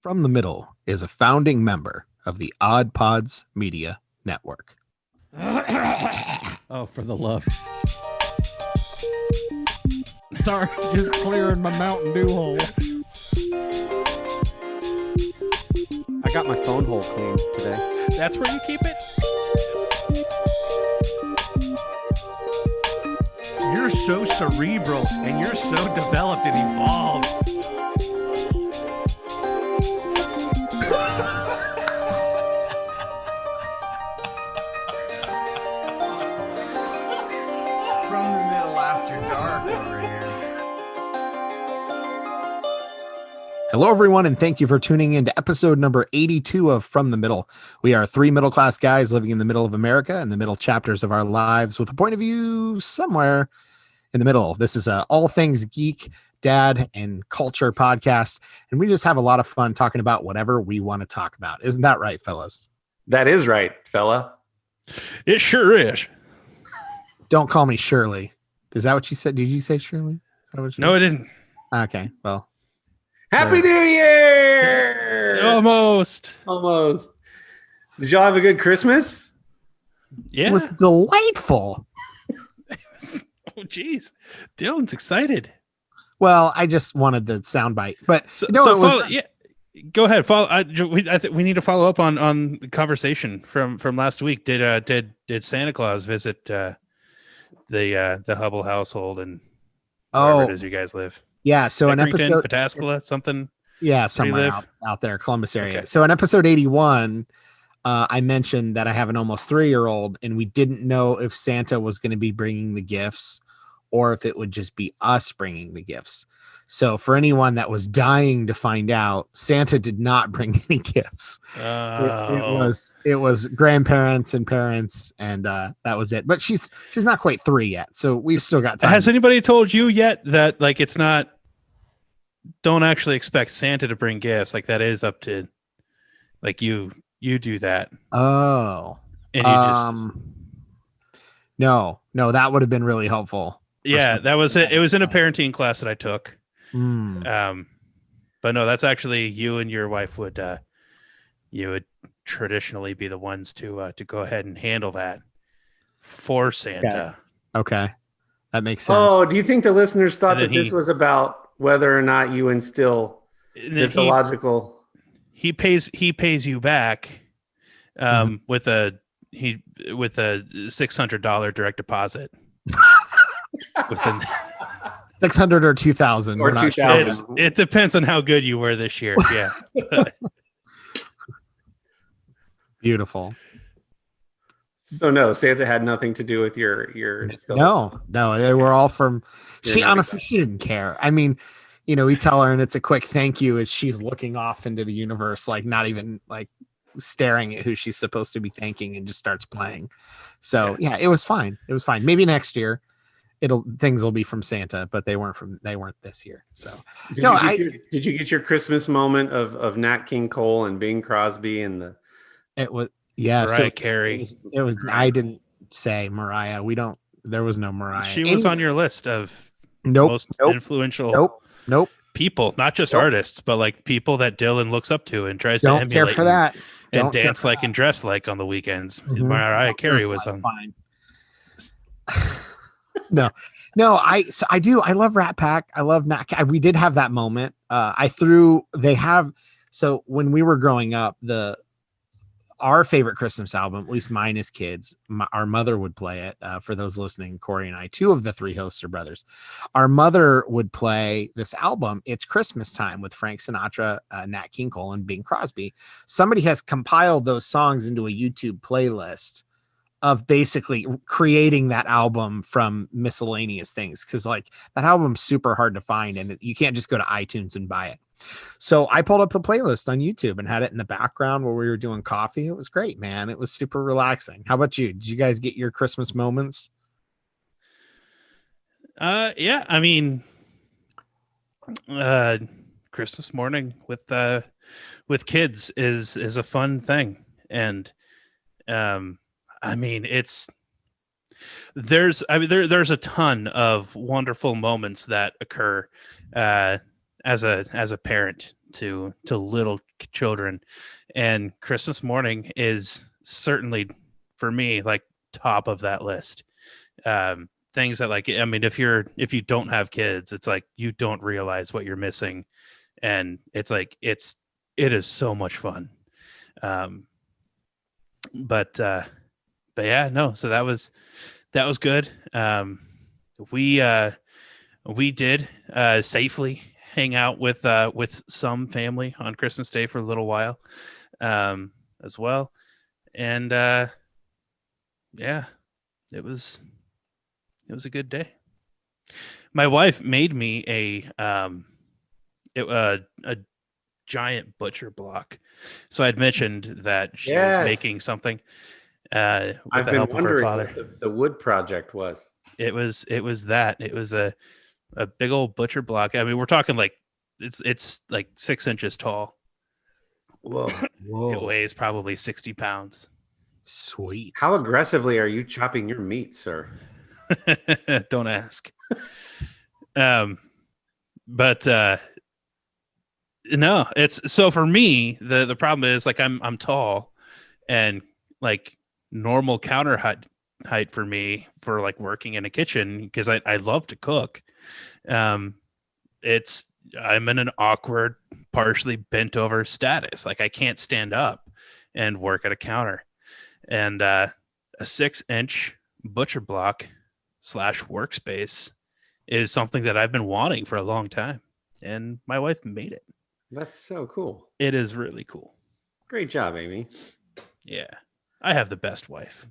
From the Middle is a founding member of the Odd Pods Media Network. Oh, for the love. Sorry, just clearing my Mountain Dew hole. I got my phone hole cleaned today. That's where you keep it? You're so cerebral and you're so developed and evolved. From the Middle After Dark over here. Hello, everyone, and thank you for tuning in to episode number 82 of From the Middle. We are three middle-class guys living in the middle of America and the middle chapters of our lives with a point of view somewhere in the middle. This is a all things geek, dad, and culture podcast, and we just have a lot of fun talking about whatever we want to talk about. Isn't that right, fellas? That is right, fella. It sure is. Don't call me Shirley. Is that what you said? Did you say Shirley? Is that what you No, I didn't. Okay, well. Happy New Year! Almost. Almost. Did y'all have a good Christmas? Yeah. It was delightful. Oh, geez. Dylan's excited. Well, I just wanted the soundbite, but So, no, it was, yeah. Go ahead. Follow. I think we need to follow up on the conversation from last week. Did Santa Claus visit the Hubble household and wherever it is you guys live? Yeah. So an Pickerington, episode, Pataskala, something. yeah, somewhere out there, Columbus area. Okay. So in episode 81, I mentioned that I have an almost 3-year-old, and we didn't know if Santa was going to be bringing the gifts or if it would just be us bringing the gifts. So for anyone that was dying to find out, Santa did not bring any gifts. It was grandparents and parents, and that was it. But she's not quite 3 yet, so we've still got time. Has anybody told you yet that like it's not? Don't actually expect Santa to bring gifts. Like that is up to, like you do that. Oh, and you just no, that would have been really helpful. Yeah, that was it. It was in a parenting class that I took. Mm. But no, that's actually you and your wife would traditionally be the ones to go ahead and handle that for Santa. Okay. That makes sense. Oh, do you think the listeners thought that this was about whether or not you instill mythological? He pays you back with a $600 direct deposit. Within 600 or 2,000 or 2,000. It depends on how good you were this year. Yeah. Beautiful. So no, Santa had nothing to do with your No, they were all from she didn't care. I mean, we tell her and it's a quick thank you as she's looking off into the universe, like not even like staring at who she's supposed to be thanking, and just starts playing. So yeah, it was fine. Maybe next year things will be from Santa, but they weren't this year. So did you get your Christmas moment of Nat King Cole and Bing Crosby and it was Mariah Carey. It was I didn't say Mariah. There was no Mariah. She was on your list of most influential people, not just artists, but like people that Dylan looks up to and tries to emulate. Don't care for that. And dance like and dress like on the weekends. Mm-hmm. Mariah Carey was on. Fine. No, I do. I love Rat Pack. I love Nat. We did have that moment. So when we were growing up, our favorite Christmas album, at least mine as kids, our mother would play it. For those listening, Corey and I, 2 of the 3 hosts are brothers. Our mother would play this album, It's Christmas Time, with Frank Sinatra, Nat King Cole, and Bing Crosby. Somebody has compiled those songs into a YouTube playlist of basically creating that album from miscellaneous things. Cause like that album's super hard to find and you can't just go to iTunes and buy it. So I pulled up the playlist on YouTube and had it in the background while we were doing coffee. It was great, man. It was super relaxing. How about you? Did you guys get your Christmas moments? Yeah. I mean, Christmas morning with kids is a fun thing. And, I mean, there's a ton of wonderful moments that occur as a parent to little children, and Christmas morning is certainly for me like top of that list. Things that, like, I mean, if you don't have kids, it's like you don't realize what you're missing, and it's like it is so much fun. But yeah, no, so that was good. We did safely hang out with some family on Christmas Day for a little while, as well. And yeah, it was a good day. My wife made me a giant butcher block. So I'd mentioned that she was making something with I've the been help of her father. what the wood project was. It was that. It was a big old butcher block. I mean, we're talking like it's like 6 inches tall. Whoa. It weighs probably 60 pounds. Sweet. How aggressively are you chopping your meat, sir? Don't ask. But no, it's so for me, the problem is like I'm tall, and like normal counter height for me for like working in a kitchen, because I love to cook. I'm in an awkward, partially bent over status. Like I can't stand up and work at a counter. And a 6-inch butcher block / workspace is something that I've been wanting for a long time, and my wife made it. That's so cool. It is really cool. Great job, Amy. Yeah, I have the best wife.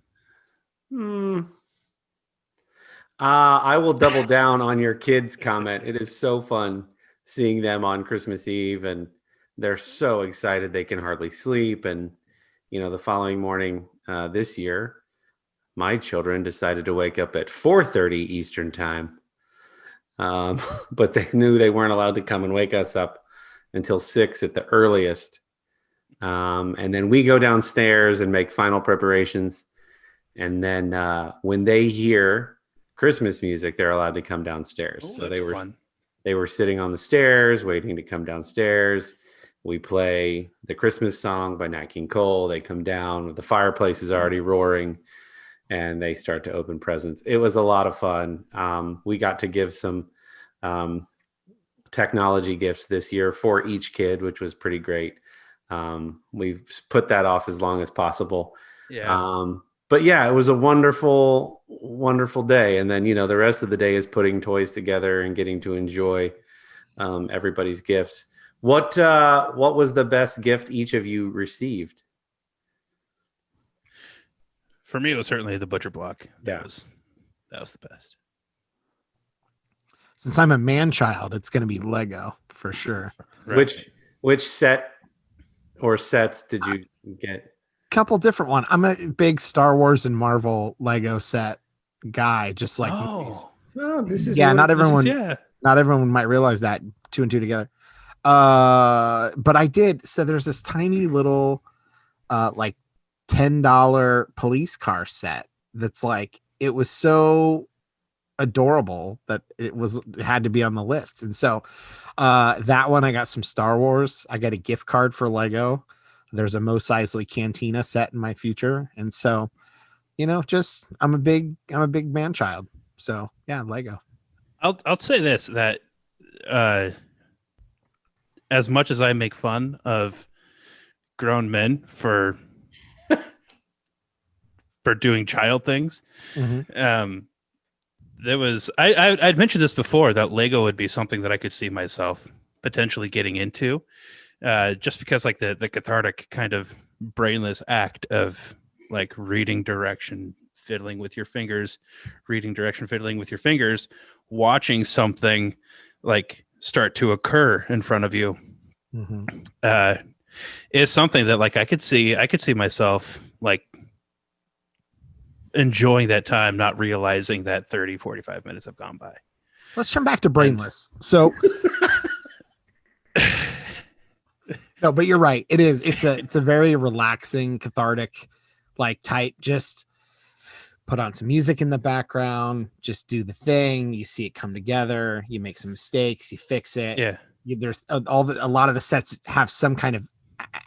I will double down on your kids' comment. It is so fun seeing them on Christmas Eve, and they're so excited they can hardly sleep. And the following morning, this year, my children decided to wake up at 4:30 Eastern time, but they knew they weren't allowed to come and wake us up until 6 at the earliest. And then we go downstairs and make final preparations. And then when they hear Christmas music, they're allowed to come downstairs. Ooh, so fun. They were sitting on the stairs waiting to come downstairs. We play the Christmas song by Nat King Cole. They come down, the fireplace is already roaring, and they start to open presents. It was a lot of fun. We got to give some technology gifts this year for each kid, which was pretty great. We've put that off as long as possible. Yeah. But yeah, it was a wonderful, wonderful day. And then, the rest of the day is putting toys together and getting to enjoy everybody's gifts. What was the best gift each of you received? For me, it was certainly the butcher block. Yeah. That was the best. Since I'm a man child, it's going to be Lego for sure. Right. Which set or sets did you get? Couple different one. I'm a big Star Wars and Marvel Lego set guy, just like This is not everyone might realize that 2 and 2 together. But I did. So there's this tiny little like $10 police car set that's like, it was so adorable that it had to be on the list. And so that one, I got some Star Wars. I got a gift card for Lego. There's a Mos Eisley Cantina set in my future. And so, I'm a big man child. So yeah, Lego. I'll say this, that as much as I make fun of grown men for doing child things, there was I'd mentioned this before, that Lego would be something that I could see myself potentially getting into, just because like the cathartic kind of brainless act of like reading direction, fiddling with your fingers, watching something like start to occur in front of you, is something that like I could see myself like enjoying that time, not realizing that 30-45 minutes have gone by. Let's turn back to brainless. So no, but you're right. It is. It's a very relaxing, cathartic, like type. Just put on some music in the background. Just do the thing. You see it come together. You make some mistakes. You fix it. Yeah. there's a lot of the sets have some kind of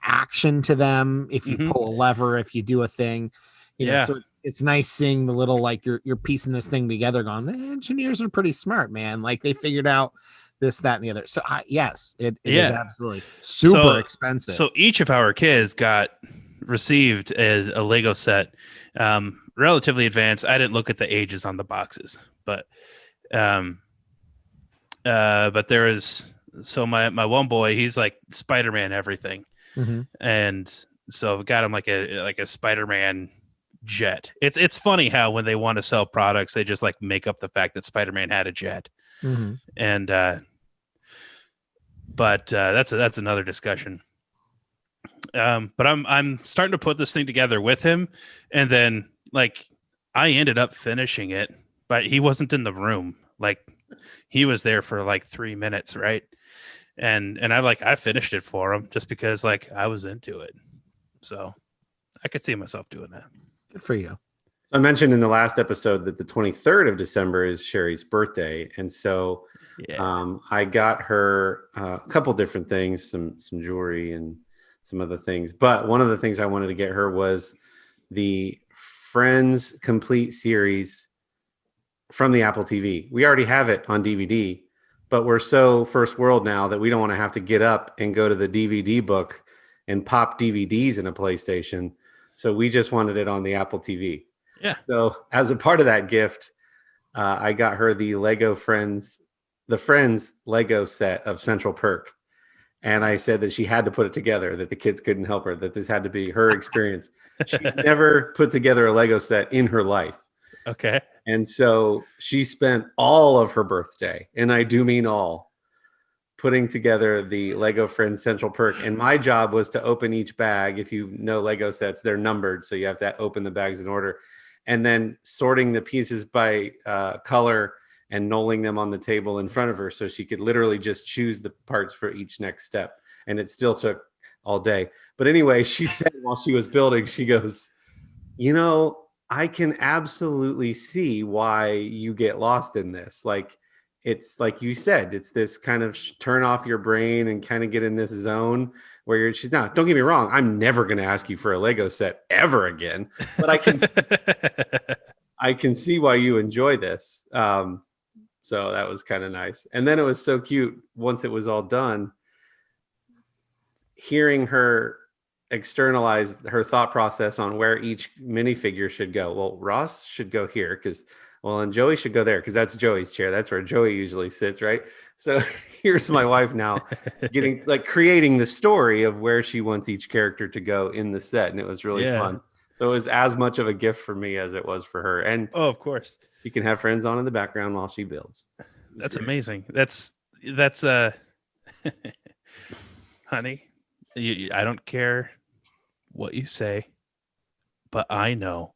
action to them. If you Mhm. pull a lever, if you do a thing, Yeah. so it's nice seeing the little, like, you're piecing this thing together going, the engineers are pretty smart, man. Like, they figured out this, that, and the other. So yes, it is Yeah. absolutely super So- expensive. So each of our kids received a Lego set, relatively advanced. I didn't look at the ages on the boxes, but there is, so my one boy, he's like Spider-Man everything, Mhm. and so I've got him like a Spider-Man jet. It's funny how when they want to sell products, they just like make up the fact that Spider-Man had a jet, Mhm. and but that's another discussion. But I'm starting to put this thing together with him, and then like I ended up finishing it, but he wasn't in the room. Like he was there for like 3 minutes, right? And I finished it for him just because like I was into it. So I could see myself doing that. Good for you. I mentioned in the last episode that the 23rd of December is Sherry's birthday, and so Yeah. I got her a couple different things, some jewelry and some other things. But one of the things I wanted to get her was the Friends Complete series from the Apple TV. We already have it on DVD, but we're so first world now that we don't want to have to get up and go to the DVD book and pop DVDs in a PlayStation. So we just wanted it on the Apple TV. Yeah. So as a part of that gift, I got her the Friends Lego set of Central Perk. And I said that she had to put it together, that the kids couldn't help her, that this had to be her experience. She's never put together a Lego set in her life. Okay. And so she spent all of her birthday, and I do mean all, putting together the Lego Friends Central Perk. And my job was to open each bag. If you know Lego sets, they're numbered, so you have to open the bags in order. And then sorting the pieces by color and knolling them on the table in front of her, so she could literally just choose the parts for each next step. And it still took all day. But anyway, she said while she was building, she goes, I can absolutely see why you get lost in this. Like, it's like you said, it's this kind of turn off your brain and kind of get in this zone where she's not. Don't get me wrong, I'm never going to ask you for a Lego set ever again, but I can see why you enjoy this. So that was kind of nice. And then it was so cute once it was all done, hearing her externalize her thought process on where each minifigure should go. Well, Ross should go here and Joey should go there because that's Joey's chair. That's where Joey usually sits, right? So here's my wife now creating the story of where she wants each character to go in the set. And it was really fun. So it was as much of a gift for me as it was for her. And oh, of course. You can have friends on in the background while she builds. That's amazing. That's honey, I don't care what you say, but I know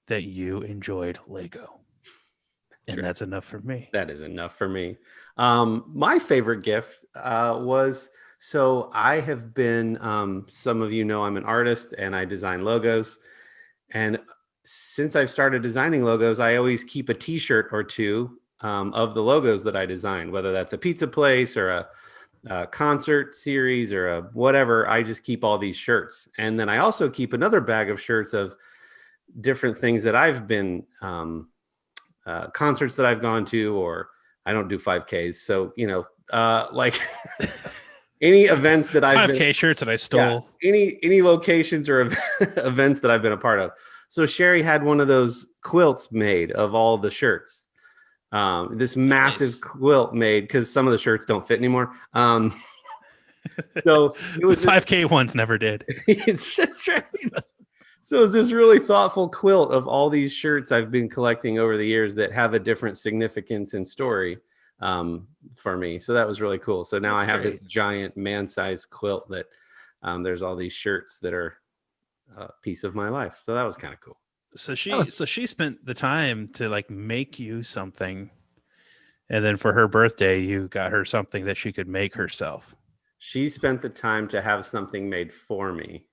that you enjoyed Lego. And that's enough for me. That is enough for me. My favorite gift was, so I have been, some of you know I'm an artist and I design logos. And since I've started designing logos, I always keep a t-shirt or two of the logos that I design, whether that's a pizza place or a concert series or a whatever. I just keep all these shirts. And then I also keep another bag of shirts of different things that I've been, concerts that I've gone to, or I don't do 5Ks. So, like any events that I've 5K shirts that I stole. Yeah, any locations or events that I've been a part of. So Sherry had one of those quilts made of all the shirts. This massive quilt made, because some of the shirts don't fit anymore. So it was the 5K ones never did. That's right. So it was this really thoughtful quilt of all these shirts I've been collecting over the years that have a different significance and story for me. So that was really cool. So now I have this giant man-sized quilt that there's all these shirts that are a piece of my life. So that was kind of cool. So she spent the time to like make you something, and then for her birthday you got her something that she could make herself. She spent the time to have something made for me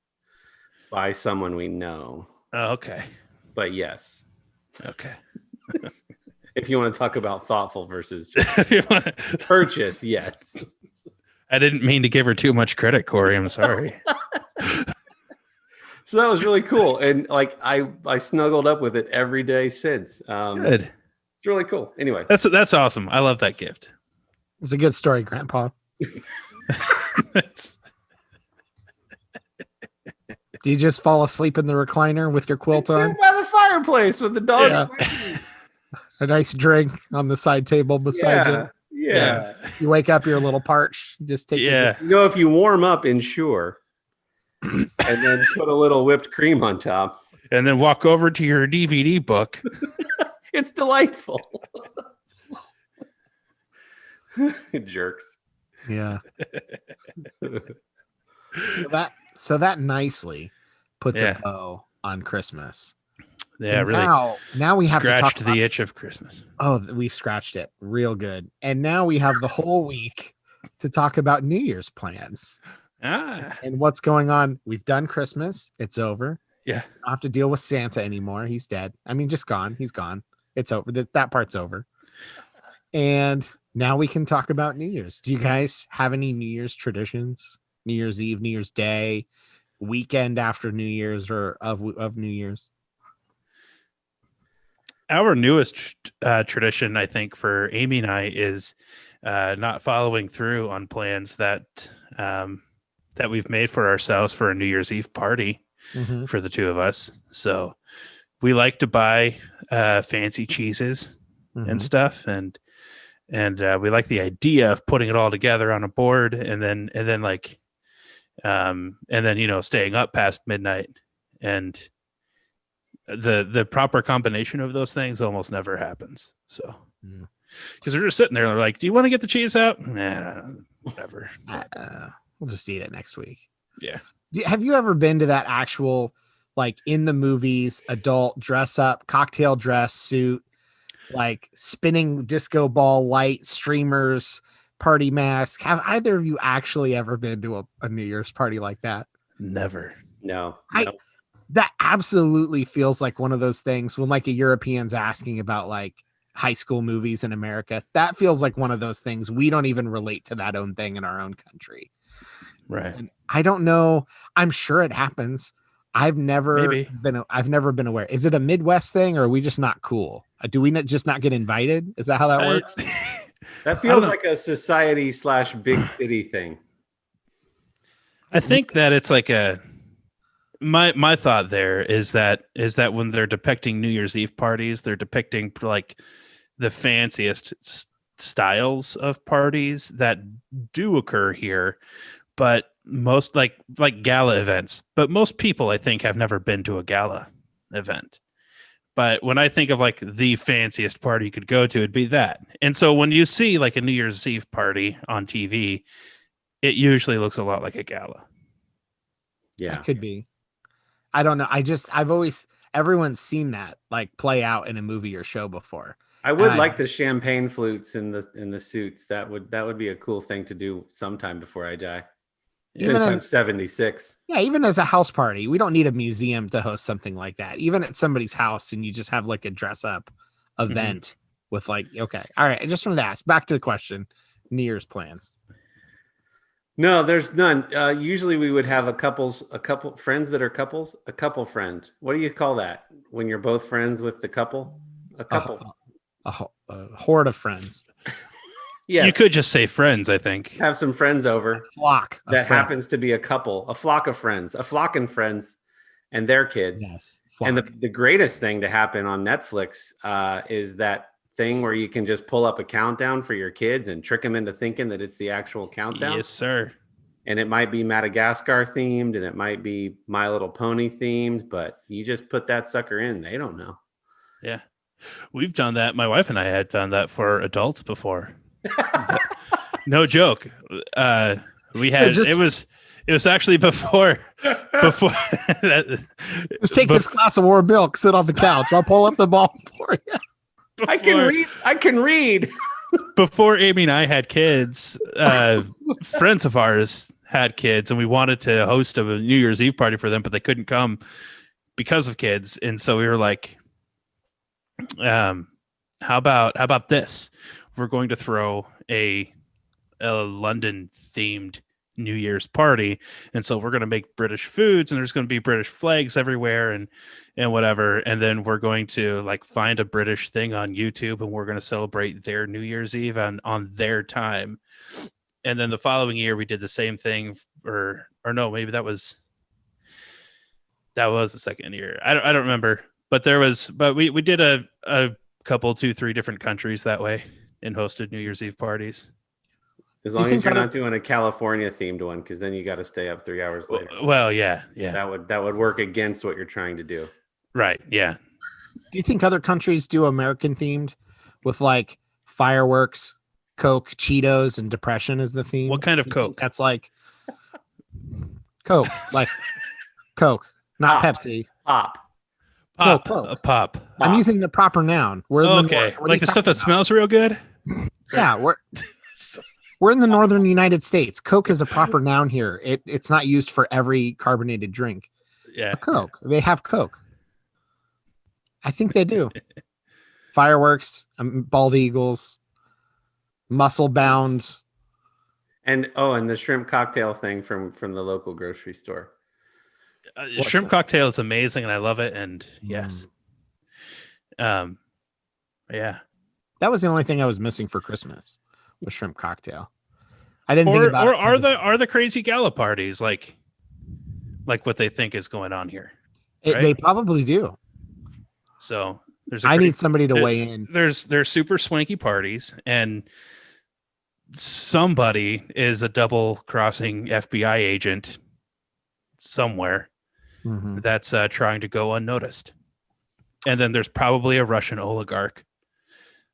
by someone we know. Oh, okay. But yes. Okay. If you want to talk about thoughtful versus just purchase, yes. I didn't mean to give her too much credit, Corey. I'm sorry. So that was really cool. And like I snuggled up with it every day since. Good. It's really cool. Anyway. That's awesome. I love that gift. It's a good story, Grandpa. It's- Do you just fall asleep in the recliner with your quilt You're on? by the fireplace with the dog. Yeah. A nice drink on the side table beside Yeah. you. Yeah. You wake up, you're a little parched. You just take your yeah. You know, if you warm up, ensure, and then put a little whipped cream on top, And then walk over to your DVD book. it's delightful. Jerks. Yeah. So that nicely puts Yeah. a bow on Christmas. Yeah, And really Now we have to talk scratched about, the itch of Christmas. oh, we've scratched it real good. And now we have the whole week to talk about New Year's plans Ah, and what's going on. We've done Christmas. It's over. yeah. Don't have to deal with Santa anymore. He's dead. I mean, just gone. He's gone. It's over. That part's over. And now we can talk about New Year's. Do you guys have any New Year's traditions? New Year's Eve, New Year's Day, weekend after New Year's, or of New Year's? Our newest tradition, I think, for Amy and I is not following through on plans that that we've made for ourselves for a New Year's Eve party Mhm. for the two of us. So we like to buy fancy cheeses Mhm. and stuff, and we like the idea of putting it all together on a board, and then staying up past midnight, and the proper combination of those things almost never happens. So Mm. because they're just sitting there, they're like, do you want to get the cheese out? Nah, whatever. We'll just eat it next week. Yeah. Have you ever been to that actual, like in the movies, adult dress up, cocktail dress suit, like spinning disco ball light streamers, party mask? Have either of you actually ever been to a New Year's party like that? Never. No. That absolutely feels like one of those things when like a European's asking about like high school movies in America. That feels like one of those things. We don't even relate to that own thing in our own country. Right. And I don't know. I'm sure it happens. I've never Maybe. been aware. Is it a Midwest thing, or are we just not cool? Do we not just not get invited? Is that how that works? That feels know. like a society / big city thing. I think that it's like my thought there is that when they're depicting New Year's Eve parties, they're depicting like the fanciest styles of parties that do occur here, but most like gala events. But most people, I think, have never been to a gala event. But when I think of like the fanciest party you could go to, it'd be that. And so when you see like a New Year's Eve party on TV, it usually looks a lot like a gala. Yeah. It could be. I don't know. Everyone's seen that like play out in a movie or show before. I would And like the champagne flutes in the suits. That would be a cool thing to do sometime before I die. Even Since in- I'm 76. Yeah, even as a house party, we don't need a museum to host something like that. Even at somebody's house, and you just have like a dress up event with like, okay, all right. I just wanted to ask. Back to the question: New Year's plans. No, there's none. Usually we would have a couple friends that are couples, a couple friend. What do you call that when you're both friends with the couple? A couple. A horde of friends, Yes. You could just say friends, I think. have some friends over flock of that friends. happens to be a couple, a flock of friends, a flock and friends and their kids. Yes, And flock. the greatest thing to happen on Netflix is that thing where you can just pull up a countdown for your kids and trick them into thinking that it's the actual countdown. Yes, sir. And it might be Madagascar themed and it might be My Little Pony themed, but you just put that sucker in. They don't know. Yeah. We've done that. My wife and I had done that for adults before. No joke. We had Just- it was actually before that, Just take this glass of warm milk, sit on the couch. I'll pull up the ball for you. I can read. Before Amy and I had kids, friends of ours had kids, and we wanted to host a New Year's Eve party for them, but they couldn't come because of kids. And so we were like, how about this? We're going to throw a London themed New Year's party, and so we're going to make British foods, and there's going to be British flags everywhere, and whatever, and then we're going to like find a British thing on YouTube, and we're going to celebrate their New Year's Eve on their time. And then the following year we did the same thing, or no, maybe that was the second year. I don't remember, but we did a couple, 2-3 different countries that way and hosted New Year's Eve parties. As long as you're not doing a California themed one, because then you got to stay up 3 hours later. Well, yeah. That would work against what you're trying to do. Right. Yeah. Do you think other countries do American themed with like fireworks, Coke, Cheetos, and depression as the theme? What kind of Coke? That's like Coke, like Coke, not Pop. Pepsi. Pop. No, Coke. Pop. I'm using the proper noun. We're in the Okay. north. What are Like you the stuff talking that smells real good. about? Yeah, we're in the northern United States. Coke is a proper noun here. It's not used for every carbonated drink. Yeah. A Coke. They have Coke. I think they do. Fireworks, bald eagles, muscle bound. And the shrimp cocktail thing from the local grocery store. Shrimp cocktail is amazing, and I love it. And yes. Yeah. That was the only thing I was missing for Christmas was shrimp cocktail. I didn't think about or it. are the crazy gala parties like what they think is going on here? Right? They probably do. So I need somebody to weigh in. There's super swanky parties, and somebody is a double crossing FBI agent somewhere Mhm. that's trying to go unnoticed. And then there's probably a Russian oligarch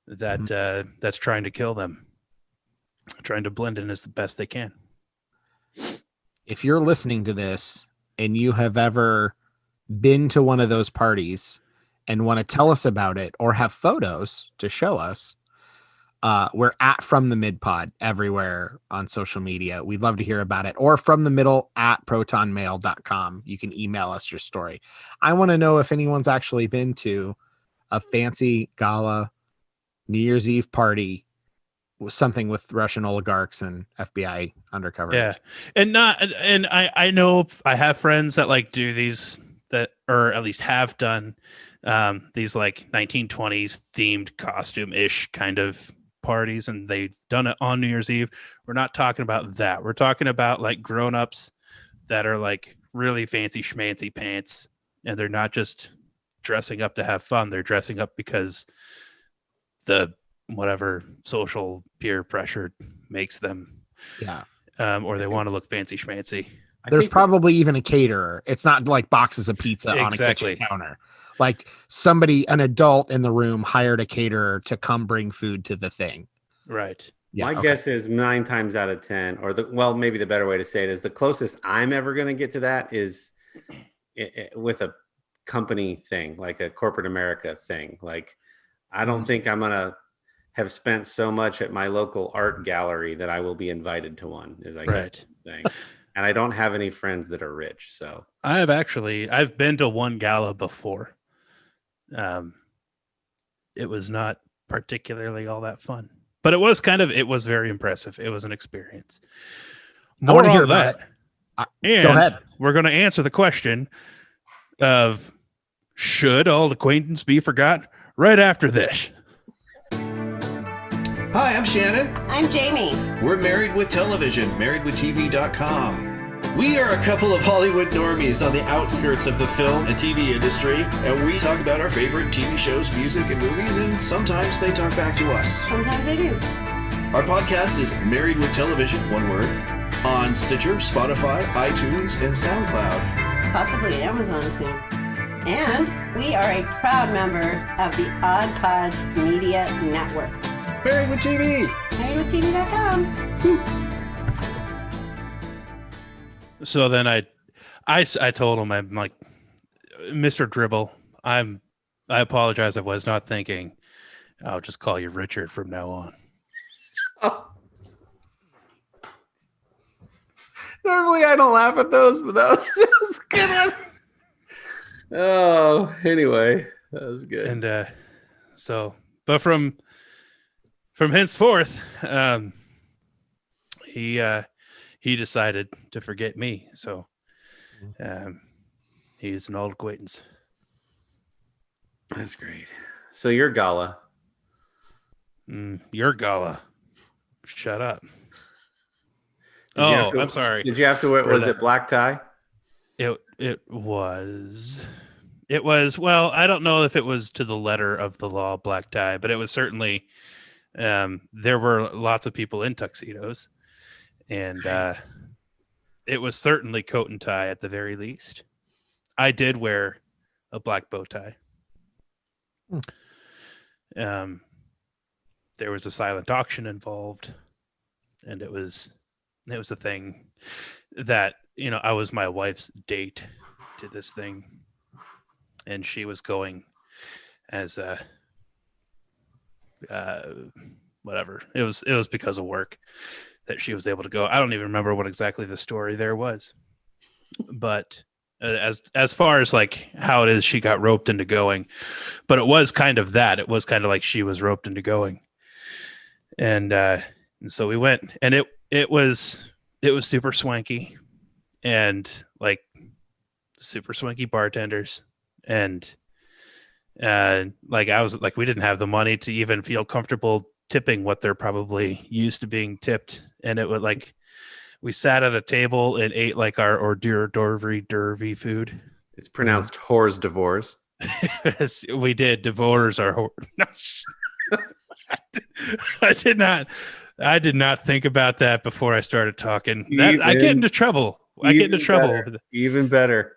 that that's trying to kill them, trying to blend in as the best they can. If you're listening to this and you have ever been to one of those parties and want to tell us about it or have photos to show us, we're at From the Mid Pod everywhere on social media. We'd love to hear about it. Or from the middle at protonmail.com. You can email us your story. I want to know if anyone's actually been to a fancy gala New Year's Eve party with something with Russian oligarchs and FBI undercover. Yeah. And I know I have friends that like do these, that, or at least have done these like 1920s themed costume ish kind of parties, and they've done it on New Year's Eve. We're not talking about that. We're talking about like grown-ups that are like really fancy schmancy pants, and they're not just dressing up to have fun. They're dressing up because the whatever social peer pressure makes them, or they want to look fancy schmancy. There's probably even a caterer. It's not like boxes of pizza on a Exactly. kitchen counter. Like somebody, an adult in the room, hired a caterer to come bring food to the thing. Right. Yeah, My guess is 9 times out of 10, or maybe the better way to say it is the closest I'm ever going to get to that is with a company thing, like a corporate America thing. Like, I don't think I'm going to have spent so much at my local art gallery that I will be invited to one, is I guess what I'm saying. And I don't have any friends that are rich. So I've been to one gala before. It was not particularly all that fun, but it was very impressive. It was an experience. I want to hear on about that. it. And Go ahead. we're going to answer the question of should old acquaintance be forgotten right after this. Hi, I'm Shannon. I'm Jamie. We're Married with Television, marriedwithtv.com. We are a couple of Hollywood normies on the outskirts of the film and TV industry, and we talk about our favorite TV shows, music, and movies, and sometimes they talk back to us. Sometimes I do. Our podcast is Married with Television, one word, on Stitcher, Spotify, iTunes, and SoundCloud. Possibly Amazon soon. And we are a proud member of the Odd Pods Media Network. Married with TV. MarriedWithTV.com. So then I told him, I'm like, Mr. Dribble, I apologize. I was not thinking. I'll just call you Richard from now on. Oh. Normally I don't laugh at those, but that was a good one. Oh, anyway, that was good. And but from henceforth, he decided to forget me. So he's an old acquaintance. That's great. So your gala. Your gala. Shut up. Did you have Oh, to- I'm sorry. Did you have to wear? For Was that. it black tie? It was, well, I don't know if it was to the letter of the law black tie, but it was certainly, there were lots of people in tuxedos, and it was certainly coat and tie at the very least. I did wear a black bow tie. There was a silent auction involved, and it was a thing that, I was my wife's date to this thing, and she was going as whatever. It was because of work that she was able to go. I don't even remember what exactly the story there was, but as far as like how it is she got roped into going, but it was kind of that. It was kind of like she was roped into going, and so we went, and it was super swanky, and like super swanky bartenders, and like I was like, we didn't have the money to even feel comfortable tipping what they're probably used to being tipped, and it would like, we sat at a table and ate like our hors d'oeuvre food. It's pronounced hors d'oeuvres. We did. Devours our no, I did not think about that before I started talking. I get into trouble. Even better.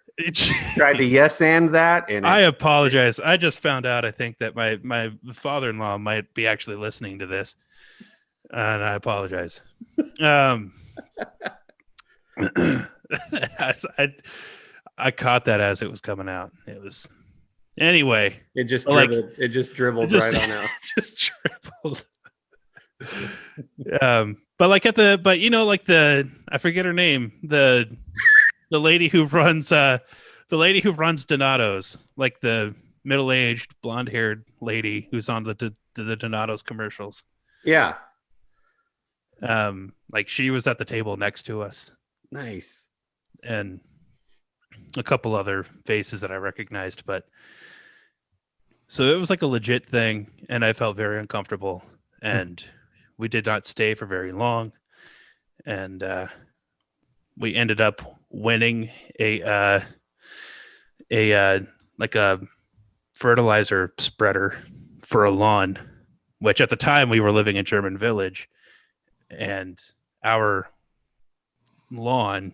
Tried to yes and that, and I apologize. I just found out, I think, that my father-in-law might be actually listening to this, and I apologize. I caught that as it was coming out. It was anyway. it just like- dribbled. It just dribbled just- right on out. Just tripled. But like like I forget her name, the lady who runs Donato's, like the middle-aged blonde-haired lady who's on the Donato's commercials. Yeah, Like she was at the table next to us, nice. and a couple other faces that I recognized, but so it was like a legit thing, and I felt very uncomfortable, and we did not stay for very long, and we ended up winning a like a fertilizer spreader for a lawn, which at the time we were living in German Village, and our lawn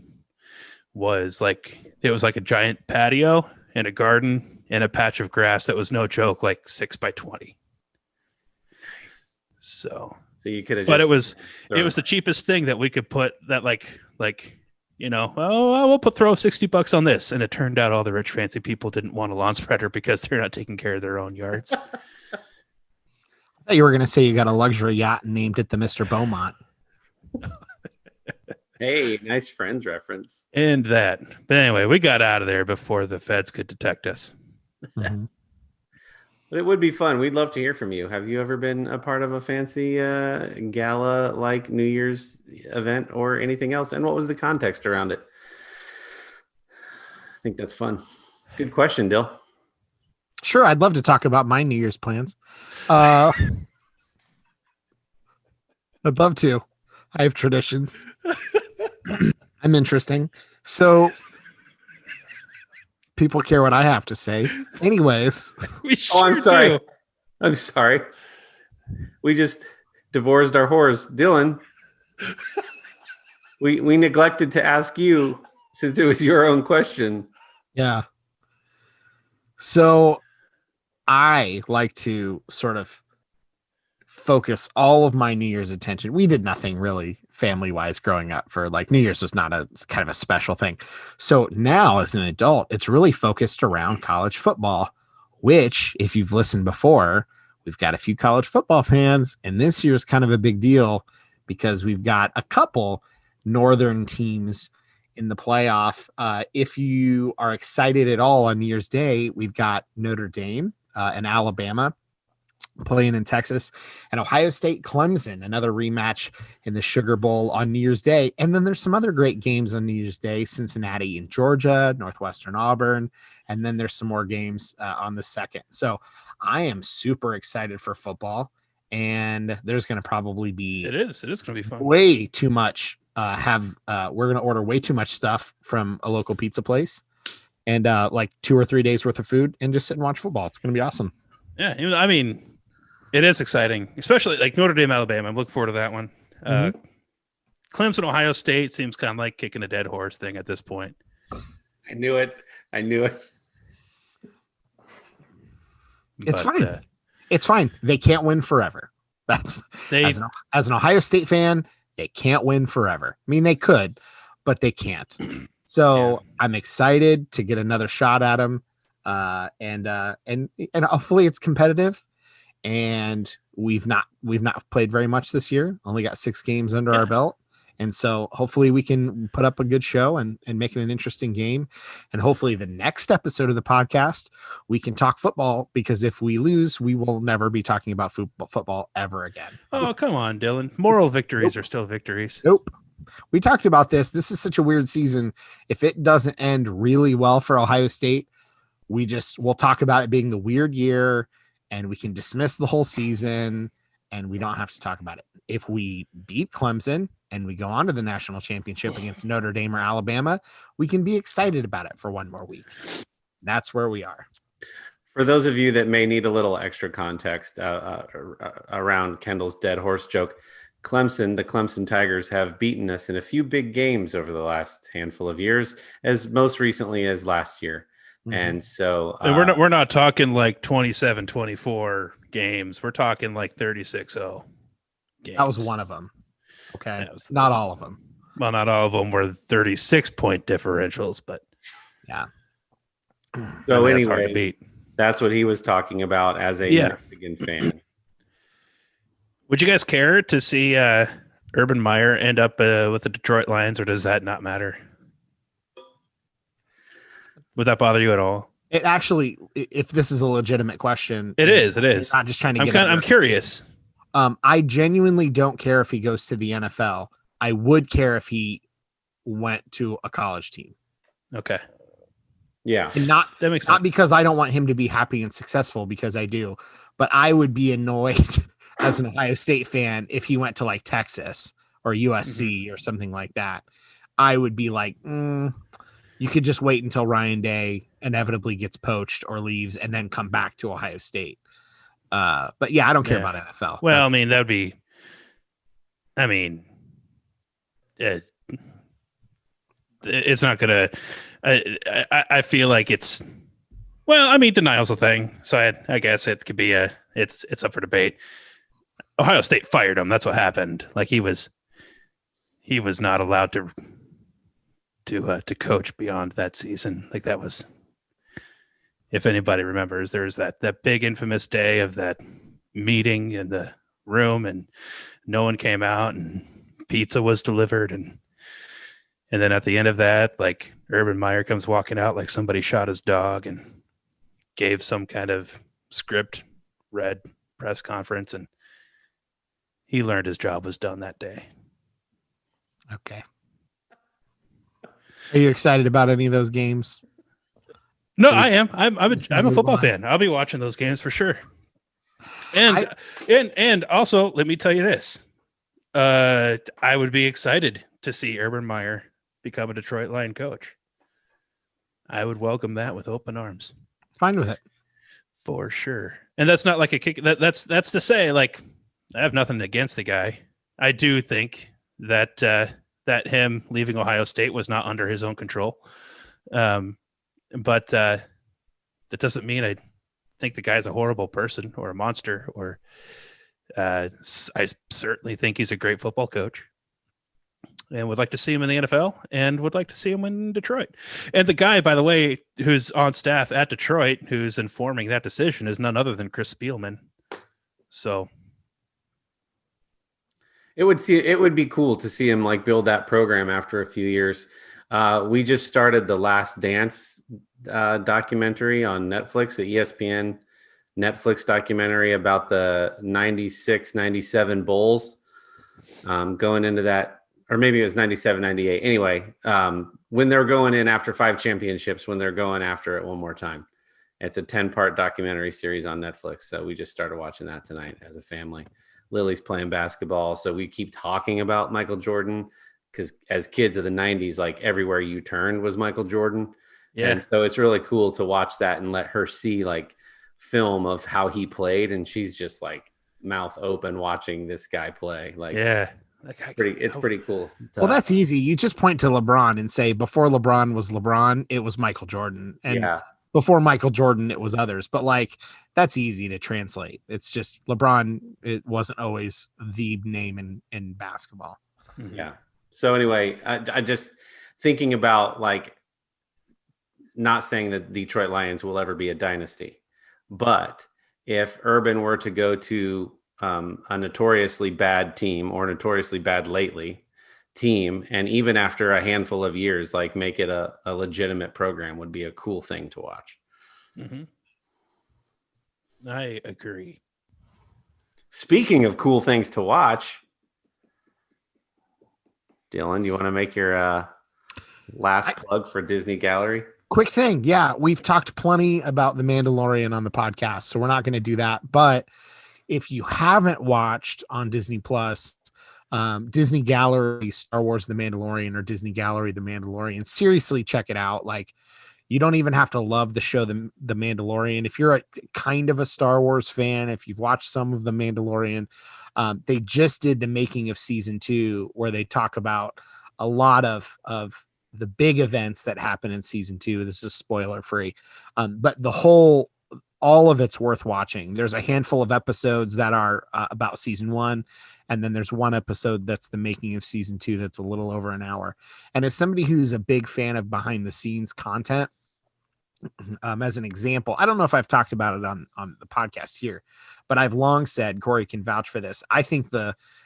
was like, it was like a giant patio and a garden and a patch of grass that was no joke, like 6 by 20. So you could have. but it was the cheapest thing that we could put that we'll throw $60 on this, and it turned out all the rich fancy people didn't want a lawn spreader because they're not taking care of their own yards. I thought you were going to say you got a luxury yacht and named it the Mr. Beaumont. Hey, nice Friends reference. And that, but anyway, we got out of there before the feds could detect us. Mhm. But it would be fun. We'd love to hear from you. Have you ever been a part of a fancy gala like New Year's event or anything else? And what was the context around it? I think that's fun. Good question, Dill. Sure, I'd love to talk about my New Year's plans. I'd love to. I have traditions. I'm interesting. So people care what I have to say. Anyways, We Oh, I'm sure sorry. do. I'm sorry. We just divorced our whores. Dylan, we neglected to ask you, since it was your own question. yeah. So I like to sort of focus all of my New Year's attention. We did nothing really family wise growing up, for like New Year's was not it's kind of a special thing. So now as an adult, it's really focused around college football, which if you've listened before, we've got a few college football fans, and this year's kind of a big deal because we've got a couple northern teams in the playoff. If you are excited at all on New Year's Day, we've got Notre Dame and Alabama playing in Texas, and Ohio State Clemson, another rematch in the Sugar Bowl on New Year's Day. And then there's some other great games on New Year's Day, Cincinnati and Georgia, Northwestern Auburn. And then there's some more games on the 2nd. So I am super excited for football, and there's going to probably be It is going to be fun. way too much. We're going to order way too much stuff from a local pizza place and like 2 or 3 days worth of food and just sit and watch football. It's going to be awesome. Yeah, I mean, it is exciting, especially like Notre Dame, Alabama. I'm looking forward to that one. Clemson, Ohio State seems kind of like kicking a dead horse thing at this point. I knew it. It's fine. It's fine. They can't win forever. That's as an Ohio State fan, they can't win forever. I mean, they could, but they can't. So I'm excited to get another shot at them, and hopefully it's competitive. And we've not played very much this year. Only got 6 games under our belt. And so hopefully we can put up a good show and make it an interesting game. And hopefully the next episode of the podcast, we can talk football, because if we lose, we will never be talking about football ever again. Oh, come on, Dylan. Moral victories are still victories. Nope. We talked about this. This is such a weird season. If it doesn't end really well for Ohio State, we'll talk about it being the weird year, and we can dismiss the whole season, and we don't have to talk about it. If we beat Clemson and we go on to the national championship against Notre Dame or Alabama, we can be excited about it for one more week. That's where we are. For those of you that may need a little extra context around Kendall's dead horse joke, the Clemson Tigers have beaten us in a few big games over the last handful of years, as most recently as last year. Mm-hmm. And so and we're not talking like 27-24 games. We're talking like 36-0 games. That was one of them. Okay. Not all of them. Well, not all of them were 36-point differentials, but yeah. So anyway, hard to beat. That's what he was talking about as a Michigan fan. Would you guys care to see Urban Meyer end up with the Detroit Lions, or does that not matter? Would that bother you at all? It actually, if this is a legitimate question, it is. Not just trying to I'm curious. I genuinely don't care if he goes to the NFL. I would care if he went to a college team. Okay. Yeah. And that makes sense. Not because I don't want him to be happy and successful, because I do, but I would be annoyed as an Ohio State fan if he went to like Texas or USC or something like that. I would be like, you could just wait until Ryan Day inevitably gets poached or leaves and then come back to Ohio State. But yeah, I don't care about NFL. Well, it's not going to, I feel like it's, denial's a thing. So I guess it could be it's up for debate. Ohio State fired him. That's what happened. Like he was not allowed to coach beyond that season. Like that was, if anybody remembers, there's that big infamous day of that meeting in the room, and no one came out, and pizza was delivered, and then at the end of that, like Urban Meyer comes walking out like somebody shot his dog, and gave some kind of script read press conference, and he learned his job was done that day. Okay. Are you excited about any of those games? No, I am. I'm a football fan. I'll be watching those games for sure. And also, let me tell you this. I would be excited to see Urban Meyer become a Detroit Lion coach. I would welcome that with open arms. Fine with it. For sure. And that's not like a kick. That's to say, like, I have nothing against the guy. I do think that that him leaving Ohio State was not under his own control. But that doesn't mean I think the guy's a horrible person or a monster, or I certainly think he's a great football coach and would like to see him in the NFL and would like to see him in Detroit. And the guy, by the way, who's on staff at Detroit, who's informing that decision, is none other than Chris Spielman. So it would be cool to see him like build that program after a few years. We just started the Last Dance documentary on Netflix, the ESPN Netflix documentary about the 96, 97 Bulls going into that, or maybe it was 97, 98. Anyway, when they're going in after 5 championships, when they're going after it one more time. It's a 10-part documentary series on Netflix. So we just started watching that tonight as a family. Lily's playing basketball. So we keep talking about Michael Jordan because as kids of the 90s, like everywhere you turned was Michael Jordan. Yeah. And so it's really cool to watch that and let her see like film of how he played. And she's just like mouth open watching this guy play. Like, Yeah. it's pretty cool. Well, that's easy. You just point to LeBron and say before LeBron was LeBron, it was Michael Jordan. And yeah. before Michael Jordan, it was others. But like, that's easy to translate. It's just LeBron, it wasn't always the name in basketball. Yeah. So anyway, I just thinking about like, not saying that Detroit Lions will ever be a dynasty, but if Urban were to go to a notoriously bad team or notoriously bad lately team, and even after a handful of years, like make it a legitimate program, would be a cool thing to watch. Mm-hmm. I agree. Speaking of cool things to watch, Dylan, you want to make your last plug for Disney Gallery? Quick thing. Yeah, we've talked plenty about The Mandalorian on the podcast, so we're not going to do that. But if you haven't watched on Disney Plus, Disney Gallery, Star Wars The Mandalorian, or Disney Gallery The Mandalorian, seriously check it out. Like, you don't even have to love the show The Mandalorian. If you're a kind of a Star Wars fan, if you've watched some of The Mandalorian, they just did the making of season 2, where they talk about a lot of the big events that happen in season 2. This is spoiler free, but all of it's worth watching. There's a handful of episodes that are about season 1, and then there's one episode that's the making of season 2 that's a little over an hour. And as somebody who's a big fan of behind the scenes content, as an example, I don't know if I've talked about it on the podcast here, but I've long said, Corey can vouch for this, I think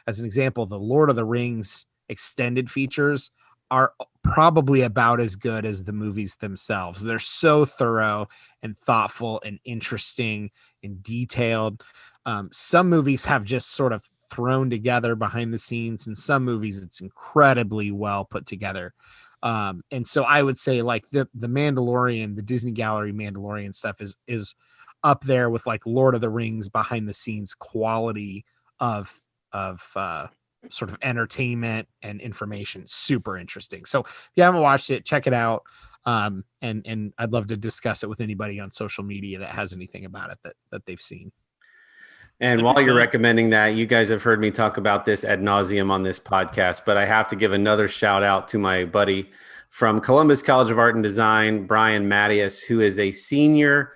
as an example, the Lord of the Rings extended features are probably about as good as the movies themselves. They're so thorough and thoughtful and interesting and detailed. Some movies have just sort of thrown together behind the scenes, and some movies it's incredibly well put together. And so I would say like the Mandalorian, the Disney Gallery Mandalorian stuff is up there with like Lord of the Rings behind the scenes quality of sort of entertainment and information. Super interesting. So if you haven't watched it, check it out. And I'd love to discuss it with anybody on social media that has anything about it that they've seen. And while you're recommending that, you guys have heard me talk about this ad nauseum on this podcast, but I have to give another shout out to my buddy from Columbus College of Art and Design, Brian Mattias, who is a senior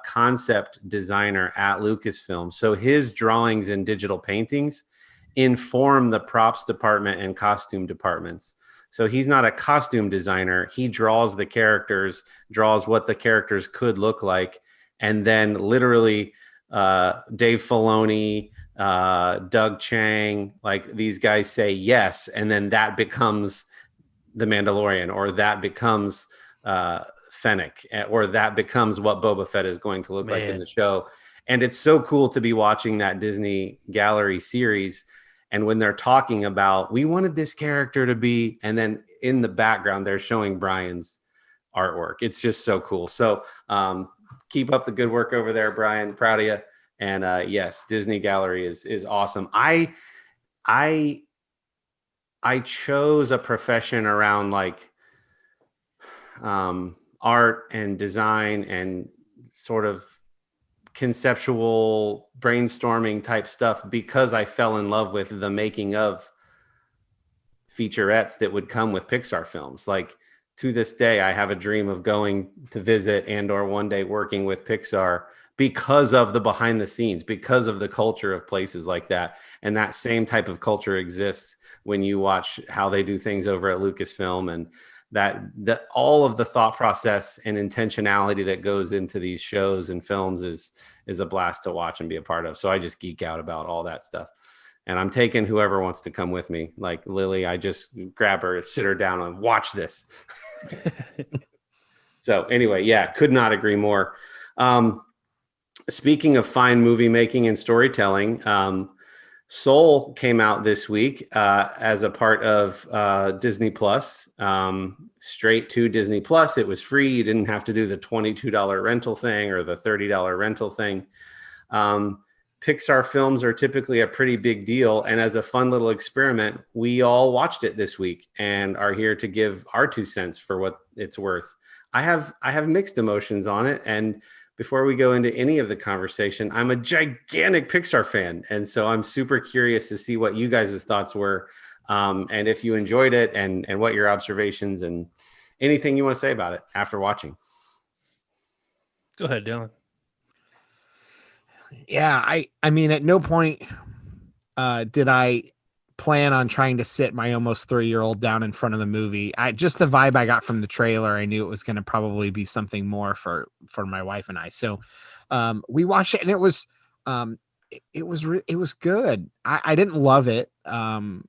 concept designer at Lucasfilm. So his drawings and digital paintings inform the props department and costume departments. So he's not a costume designer. He draws the characters, draws what the characters could look like, and then literally Dave Filoni, Doug Chang, like these guys say yes, and then that becomes The Mandalorian, or that becomes Fennec, or that becomes what Boba Fett is going to look like in the show. And it's so cool to be watching that Disney Gallery series. And when they're talking about, we wanted this character to be, and then in the background, they're showing Brian's artwork. It's just so cool. So keep up the good work over there, Brian. Proud of you. And yes, Disney Gallery is awesome. I chose a profession around like art and design and sort of conceptual brainstorming type stuff because I fell in love with the making of featurettes that would come with Pixar films. Like to this day, I have a dream of going to visit and or one day working with Pixar because of the behind the scenes, because of the culture of places like that. And that same type of culture exists when you watch how they do things over at Lucasfilm, and that all of the thought process and intentionality that goes into these shows and films is a blast to watch and be a part of. So I just geek out about all that stuff. And I'm taking whoever wants to come with me. Like Lily, I just grab her, sit her down and watch this. So anyway, yeah, could not agree more. Speaking of fine movie making and storytelling, Soul came out this week as a part of Disney Plus, straight to Disney Plus. It was free. You didn't have to do the $22 rental thing or the $30 rental thing. Pixar films are typically a pretty big deal. And as a fun little experiment, we all watched it this week and are here to give our 2 cents for what it's worth. I have mixed emotions on it. And before we go into any of the conversation, I'm a gigantic Pixar fan. And so I'm super curious to see what you guys' thoughts were, and if you enjoyed it, and what your observations and anything you want to say about it after watching. Go ahead, Dylan. Yeah, I mean, at no point did I plan on trying to sit my almost 3-year-old down in front of the movie. Just the vibe I got from the trailer, I knew it was going to probably be something more for my wife and I. So we watched it, and it was good. I didn't love it. I've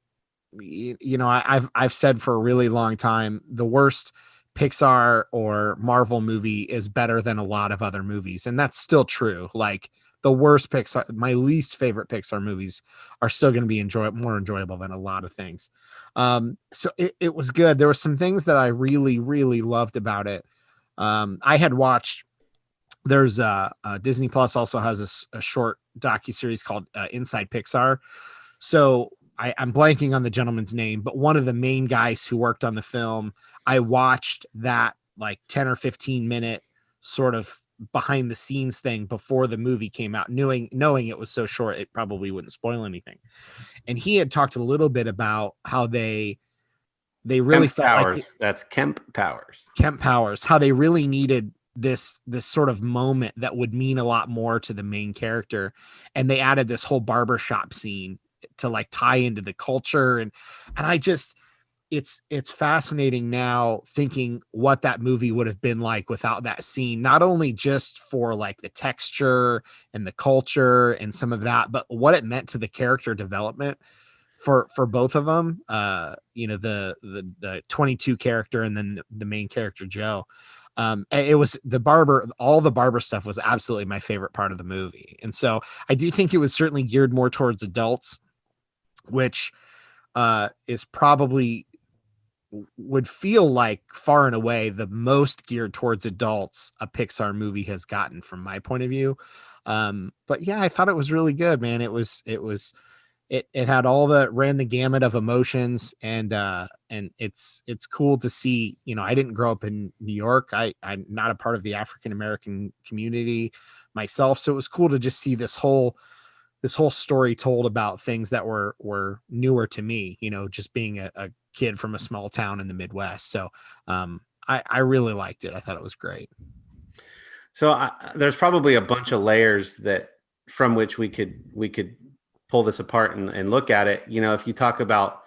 said for a really long time, the worst Pixar or Marvel movie is better than a lot of other movies, and that's still true. Like, the worst Pixar, my least favorite Pixar movies are still going to be more enjoyable than a lot of things. So it was good. There were some things that I really, really loved about it. I had watched, there's Disney Plus also has a short docuseries called Inside Pixar. So I'm blanking on the gentleman's name, but one of the main guys who worked on the film, I watched that like 10 or 15 minute sort of behind the scenes thing before the movie came out, knowing it was so short it probably wouldn't spoil anything. And he had talked a little bit about how they really Kemp felt Powers. like That's Kemp Powers. How they really needed this sort of moment that would mean a lot more to the main character, and they added this whole barbershop scene to like tie into the culture, and I just, it's fascinating now thinking what that movie would have been like without that scene, not only just for like the texture and the culture and some of that, but what it meant to the character development for both of them. The 22 character and then the main character, Joe. It was all the barber stuff was absolutely my favorite part of the movie. And so I do think it was certainly geared more towards adults, which is probably would feel like far and away the most geared towards adults a Pixar movie has gotten from my point of view. But yeah, I thought it was really good, man. It had ran the gamut of emotions, and it's cool to see. I didn't grow up in New York. I'm not a part of the African-American community myself. So it was cool to just see this whole story told about things that were newer to me, just being a kid from a small town in the Midwest. So I really liked it. I thought it was great. So there's probably a bunch of layers from which we could pull this apart and look at it. If you talk about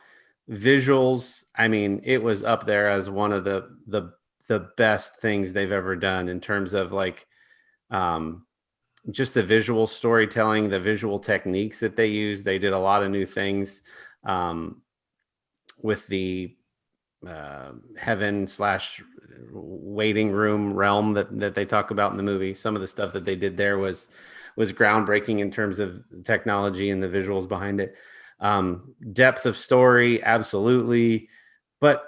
visuals, I mean, it was up there as one of the best things they've ever done in terms of like just the visual storytelling, the visual techniques that they use. They did a lot of new things with the heaven/waiting room realm that they talk about in the movie. Some of the stuff that they did there was groundbreaking in terms of technology and the visuals behind it. Depth of story, absolutely. But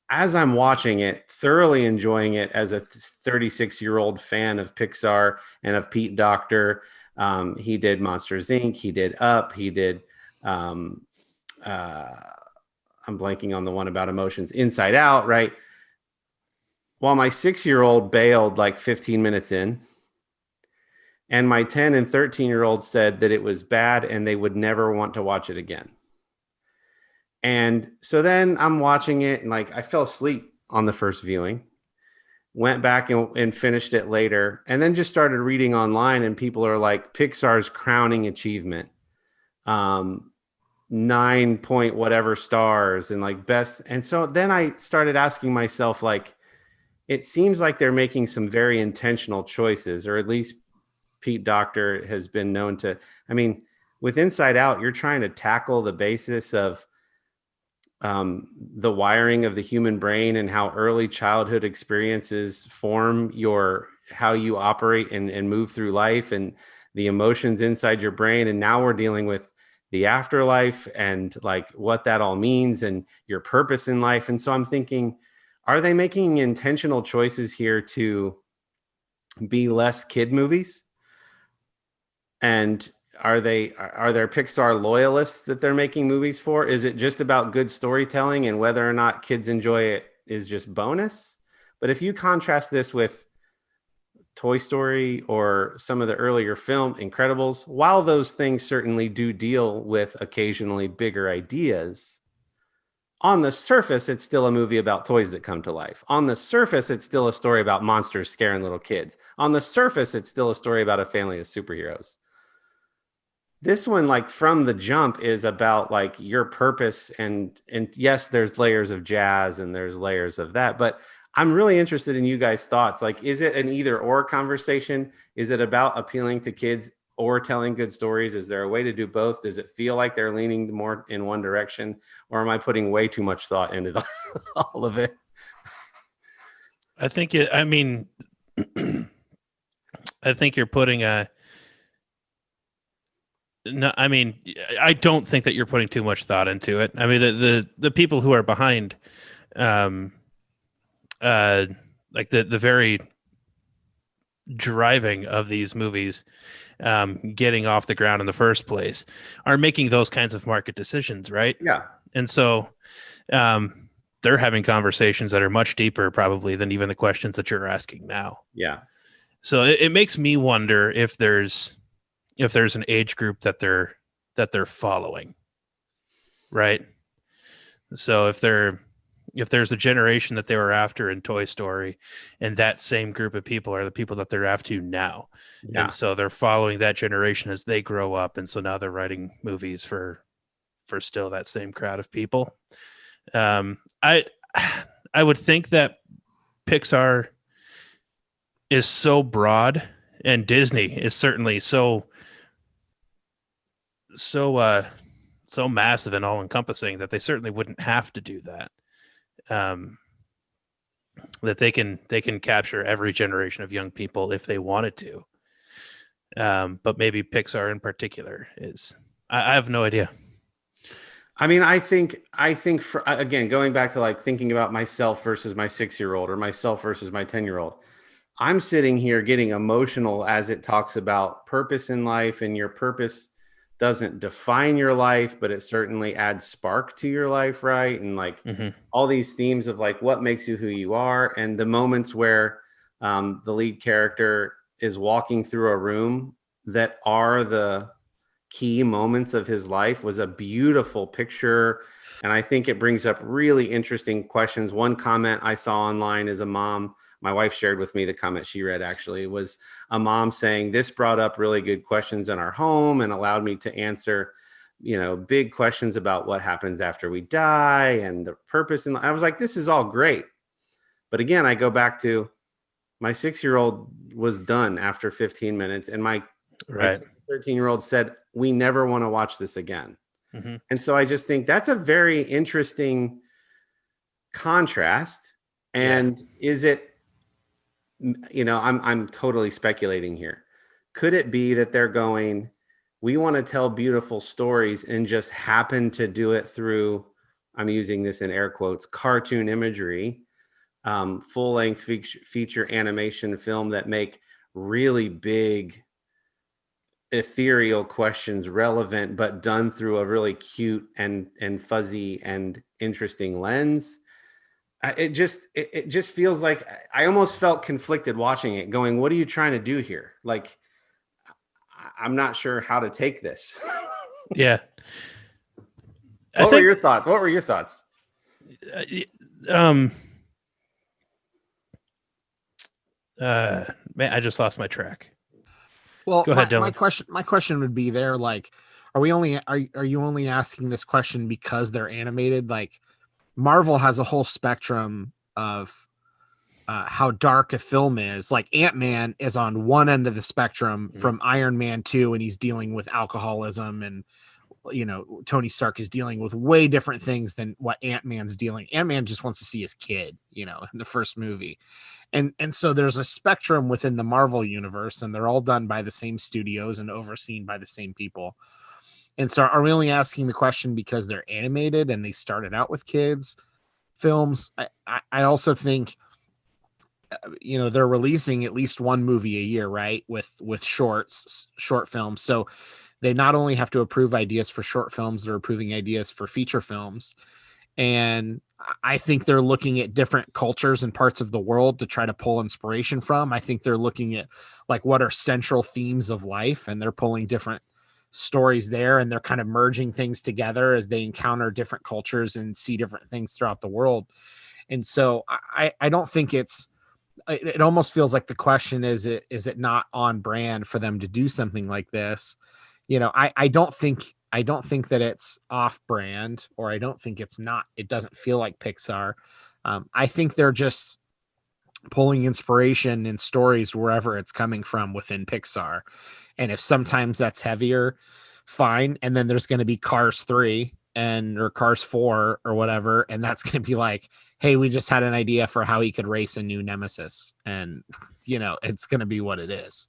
as I'm watching it, thoroughly enjoying it as a 36-year-old fan of Pixar and of Pete Docter. He did Monsters, Inc. He did Up. He did, I'm blanking on the one about emotions, Inside Out, right? While my 6-year-old bailed like 15 minutes in, and my 10 and 13-year-olds said that it was bad and they would never want to watch it again. And so then I'm watching it, and like I fell asleep on the first viewing, went back and finished it later, and then just started reading online, and people are like, Pixar's crowning achievement, 9 point whatever stars, and like best. And so then I started asking myself, like, it seems like they're making some very intentional choices, or at least Pete Docter has been known to. I mean, with Inside Out, you're trying to tackle the basis of the wiring of the human brain and how early childhood experiences form your how you operate and move through life and the emotions inside your brain. And now we're dealing with the afterlife and like what that all means and your purpose in life. And so I'm thinking, are they making intentional choices here to be less kid movies? And are there Pixar loyalists that they're making movies for? Is it just about good storytelling, and whether or not kids enjoy it is just bonus? But if you contrast this with Toy Story or some of the earlier film Incredibles, while those things certainly do deal with occasionally bigger ideas, on the surface, it's still a movie about toys that come to life. On the surface, it's still a story about monsters scaring little kids. On the surface, it's still a story about a family of superheroes. This one, like from the jump, is about like your purpose. And yes, there's layers of jazz and there's layers of that, but I'm really interested in you guys' thoughts. Like, is it an either or conversation? Is it about appealing to kids or telling good stories? Is there a way to do both? Does it feel like they're leaning more in one direction, or am I putting way too much thought into all of it? I think I think you're putting no, I mean, I don't think that you're putting too much thought into it. I mean, the people who are behind, like the very driving of these movies, getting off the ground in the first place, are making those kinds of market decisions, right? Yeah. And so, they're having conversations that are much deeper, probably, than even the questions that you're asking now. Yeah. So it makes me wonder if there's an age group that they're following, right? So if there's a generation that they were after in Toy Story, and that same group of people are the people that they're after now, Yeah. and so they're following that generation as they grow up, and so now they're writing movies for still that same crowd of people. I would think that Pixar is so broad, and Disney is certainly so massive and all encompassing that they certainly wouldn't have to do that. That they can capture every generation of young people if they wanted to. But maybe Pixar in particular is, I have no idea. I mean, I think for, again, going back to like thinking about myself versus my 6-year-old or myself versus my 10-year-old, I'm sitting here getting emotional as it talks about purpose in life, and your purpose doesn't define your life, but it certainly adds spark to your life, right? And like all these themes of like what makes you who you are, and the moments where the lead character is walking through a room that are the key moments of his life was a beautiful picture. And I think it brings up really interesting questions. One comment I saw online is a mom, my wife shared with me the comment she read, actually, was a mom saying, this brought up really good questions in our home and allowed me to answer, big questions about what happens after we die and the purpose. And I was like, this is all great. But again, I go back to my 6-year-old was done after 15 minutes. And my 13-year-old said, we never want to watch this again. And so I just think that's a very interesting contrast. And is it, I'm totally speculating here. Could it be that they're going, we want to tell beautiful stories and just happen to do it through, I'm using this in air quotes, cartoon imagery, full-length feature animation film that make really big ethereal questions relevant, but done through a really cute and fuzzy and interesting lens? It just feels like I almost felt conflicted watching it, going, what are you trying to do here? Like, I'm not sure how to take this. Yeah. What were your thoughts? Man, I just lost my track. Well, go ahead, Dylan. My question would be there, like, are you only asking this question because they're animated? Like, Marvel has a whole spectrum of how dark a film is. Like, Ant-Man is on one end of the spectrum from Iron Man 2, and he's dealing with alcoholism and Tony Stark is dealing with way different things than what Ant-Man's dealing. Ant-Man just wants to see his kid, in the first movie. And so there's a spectrum within the Marvel universe, and they're all done by the same studios and overseen by the same people. And so are we only asking the question because they're animated and they started out with kids films? I also think, they're releasing at least one movie a year, right? With short films. So they not only have to approve ideas for short films, they're approving ideas for feature films. And I think they're looking at different cultures and parts of the world to try to pull inspiration from. I think they're looking at like what are central themes of life, and they're pulling different stories there, and they're kind of merging things together as they encounter different cultures and see different things throughout the world. And so I don't think it almost feels like the question is it not on brand for them to do something like this? I don't think that it's off brand, or I don't think it doesn't feel like Pixar. I think they're just pulling inspiration in stories wherever it's coming from within Pixar. And if sometimes that's heavier, fine. And then there's going to be Cars 3 or Cars 4 or whatever. And that's going to be like, hey, we just had an idea for how he could race a new nemesis. And, it's going to be what it is.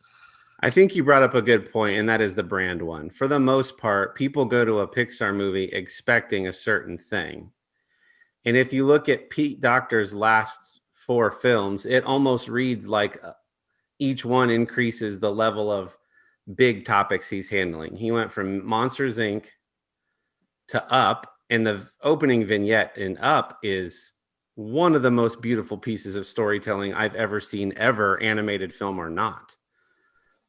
I think you brought up a good point, and that is the brand one. For the most part, people go to a Pixar movie expecting a certain thing. And if you look at Pete Docter's last 4 films, it almost reads like each one increases the level of big topics he's handling. He went from Monsters, Inc. to Up, and the opening vignette in Up is one of the most beautiful pieces of storytelling I've ever seen, animated film or not.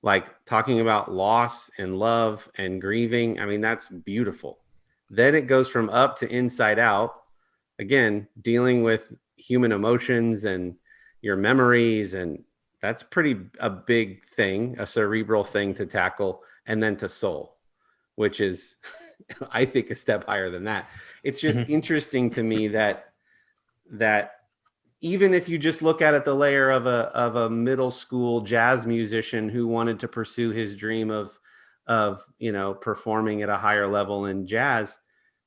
Like talking about loss and love and grieving. I mean, that's beautiful. Then it goes from Up to Inside Out, again, dealing with human emotions and your memories. And that's a big thing, a cerebral thing to tackle. And then to Soul, which is, I think, a step higher than that. It's just interesting to me that even if you just look at it, the layer of a middle school jazz musician who wanted to pursue his dream of performing at a higher level in jazz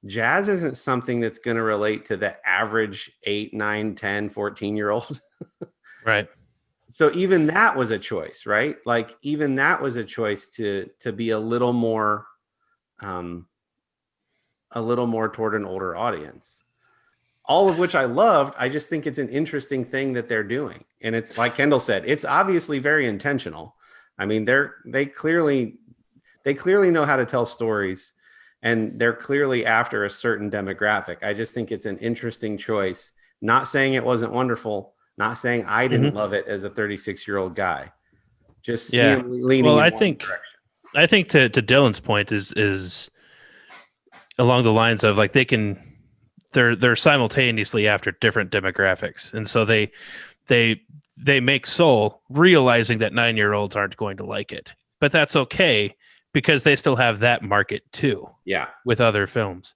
isn't something that's going to relate to the average 8, 9, 10, 14-year-old. Right. So even that was a choice, right? Like even that was a choice to be a little more toward an older audience. All of which I loved. I just think it's an interesting thing that they're doing. And it's like Kendall said, it's obviously very intentional. I mean, they clearly know how to tell stories, and they're clearly after a certain demographic. I just think it's an interesting choice. Not saying it wasn't wonderful, not saying I didn't love it as a 36-year-old guy. Just see him leaning in one direction. I think to Dylan's point is along the lines of like they're simultaneously after different demographics. And so they make Soul realizing that 9-year-olds aren't going to like it, but that's okay because they still have that market too. Yeah. With other films.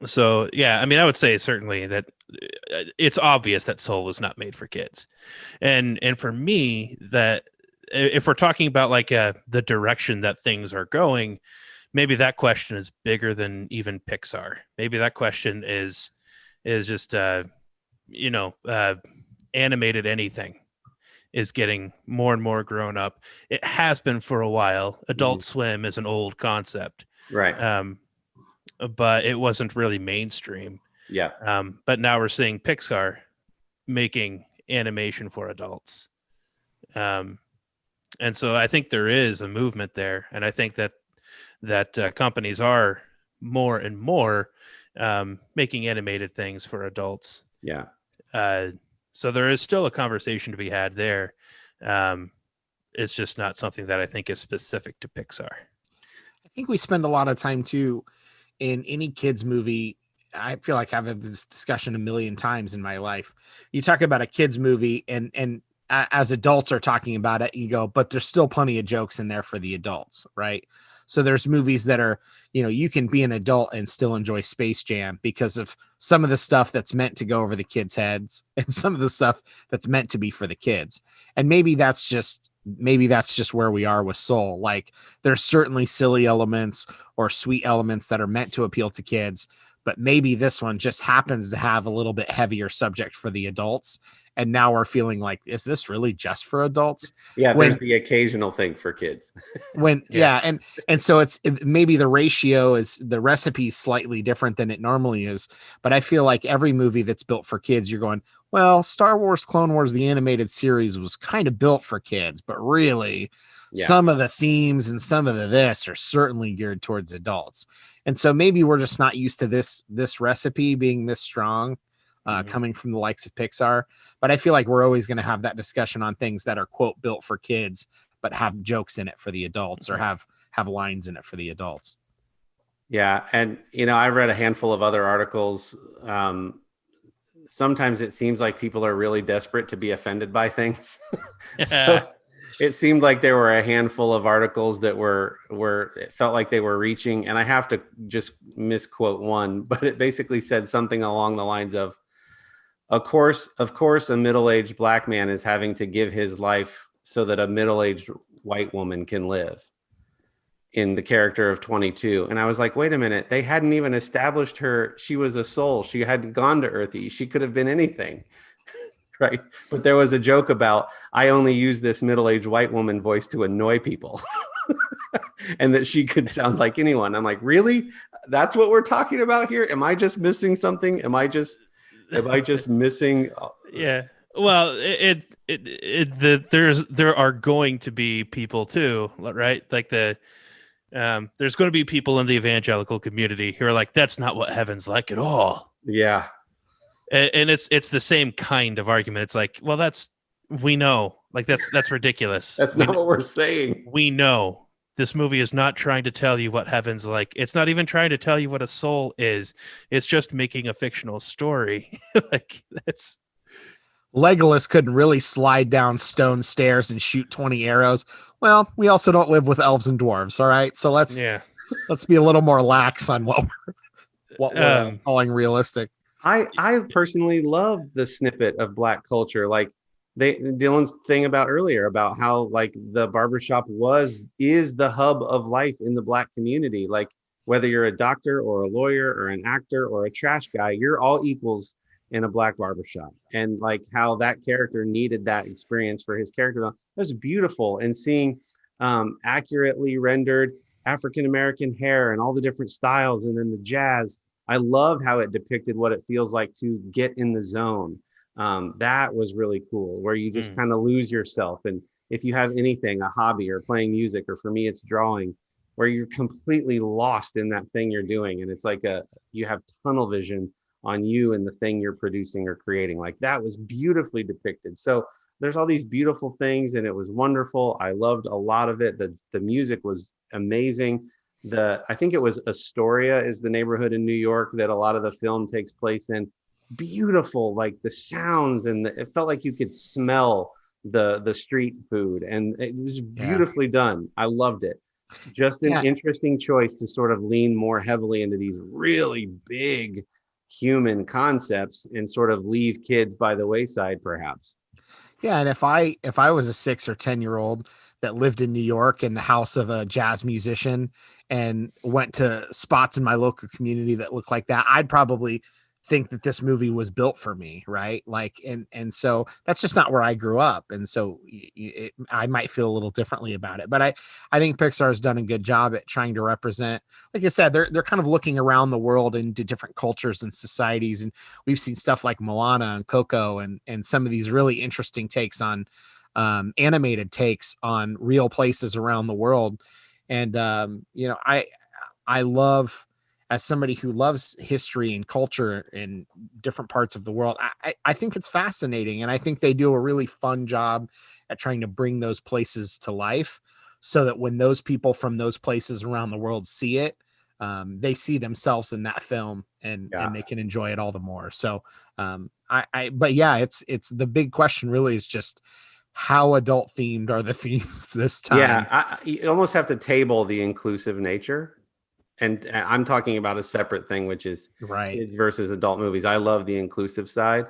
So yeah, I mean, I would say certainly that it's obvious that Soul was not made for kids. And for me, that if we're talking about like the direction that things are going, maybe that question is bigger than even Pixar. Maybe that question is just animated anything is getting more and more grown up. It has been for a while. Adult Swim is an old concept, right? But it wasn't really mainstream. Yeah. But now we're seeing Pixar making animation for adults, and so I think there is a movement there, and I think that companies are more and more making animated things for adults. Yeah. So there is still a conversation to be had there. It's just not something that I think is specific to Pixar. I think we spend a lot of time too in any kids movie. I feel like I've had this discussion a million times in my life. You talk about a kids movie and as adults are talking about it, you go, but there's still plenty of jokes in there for the adults, right? So there's movies that are, you can be an adult and still enjoy Space Jam because of some of the stuff that's meant to go over the kids' heads and some of the stuff that's meant to be for the kids. And maybe that's just maybe that's just where we are with Soul. Like there's certainly silly elements or sweet elements that are meant to appeal to kids, but maybe this one just happens to have a little bit heavier subject for the adults. And now we're feeling like, is this really just for adults? Yeah, When- there's the occasional thing for kids. And so maybe the ratio is the recipe is slightly different than it normally is, but I feel like every movie that's built for kids, you're going, well, Star Wars Clone Wars the animated series was kind of built for kids, but really some of the themes and some of this are certainly geared towards adults. And so maybe we're just not used to this recipe being this strong. Coming from the likes of Pixar, but I feel like we're always going to have that discussion on things that are quote built for kids, but have jokes in it for the adults or have lines in it for the adults. Yeah, and I read a handful of other articles. Sometimes it seems like people are really desperate to be offended by things. So it seemed like there were a handful of articles that were it felt like they were reaching, and I have to just misquote one, but it basically said something along the lines of course, a middle-aged black man is having to give his life so that a middle-aged white woman can live, in the character of 22. And I was like, wait a minute, they hadn't even established her. She was a soul. She hadn't gone to Earthy. She could have been anything. Right. But there was a joke about, I only use this middle-aged white woman voice to annoy people. And that she could sound like anyone. I'm like, really? That's what we're talking about here? Am I just missing something? Am I just missing? Yeah. Well, there are going to be people too, right? Like there's going to be people in the evangelical community who are like, that's not what heaven's like at all. Yeah. And it's the same kind of argument. It's like, well, we know, like that's ridiculous. That's not what we're saying. We know this movie is not trying to tell you what heaven's like. It's not even trying to tell you what a soul is. It's just making a fictional story. Like that's. Legolas couldn't really slide down stone stairs and shoot 20 arrows. Well, we also don't live with elves and dwarves. All right. So let's be a little more lax on what we're calling realistic. I personally love the snippet of Black culture. Like Dylan's thing about earlier about how like the barbershop is the hub of life in the Black community. Like whether you're a doctor or a lawyer or an actor or a trash guy, you're all equals in a Black barbershop. And like how that character needed that experience for his character. That was beautiful. And seeing accurately rendered African-American hair and all the different styles, and then the jazz. I love how it depicted what it feels like to get in the zone. That was really cool, where you just kind of lose yourself. And if you have anything, a hobby or playing music, or for me, it's drawing, where you're completely lost in that thing you're doing. And it's like you have tunnel vision on you and the thing you're producing or creating. Like that was beautifully depicted. So there's all these beautiful things, and it was wonderful. I loved a lot of it. The music was amazing. I think it was Astoria is the neighborhood in New York that a lot of the film takes place in. Beautiful, like the sounds, and it felt like you could smell the street food, and it was beautifully done. I loved it. Just an interesting choice to sort of lean more heavily into these really big human concepts and sort of leave kids by the wayside, perhaps. Yeah, and if I was a 6 or 10-year-old that lived in New York in the house of a jazz musician and went to spots in my local community that looked like that, I'd probably think that this movie was built for me, right? Like, and so that's just not where I grew up, and so I might feel a little differently about it. But I think Pixar has done a good job at trying to represent, like I said, they're kind of looking around the world into different cultures and societies, and we've seen stuff like Moana and Coco and some of these really interesting takes on animated takes on real places around the world. And I love, as somebody who loves history and culture in different parts of the world, I think it's fascinating. And I think they do a really fun job at trying to bring those places to life, so that when those people from those places around the world see it, they see themselves in that film, and they can enjoy it all the more. So but yeah, it's the big question really is just, how adult themed are the themes this time? Yeah, you almost have to table the inclusive nature. And I'm talking about a separate thing, which is kids versus adult movies. I love the inclusive side,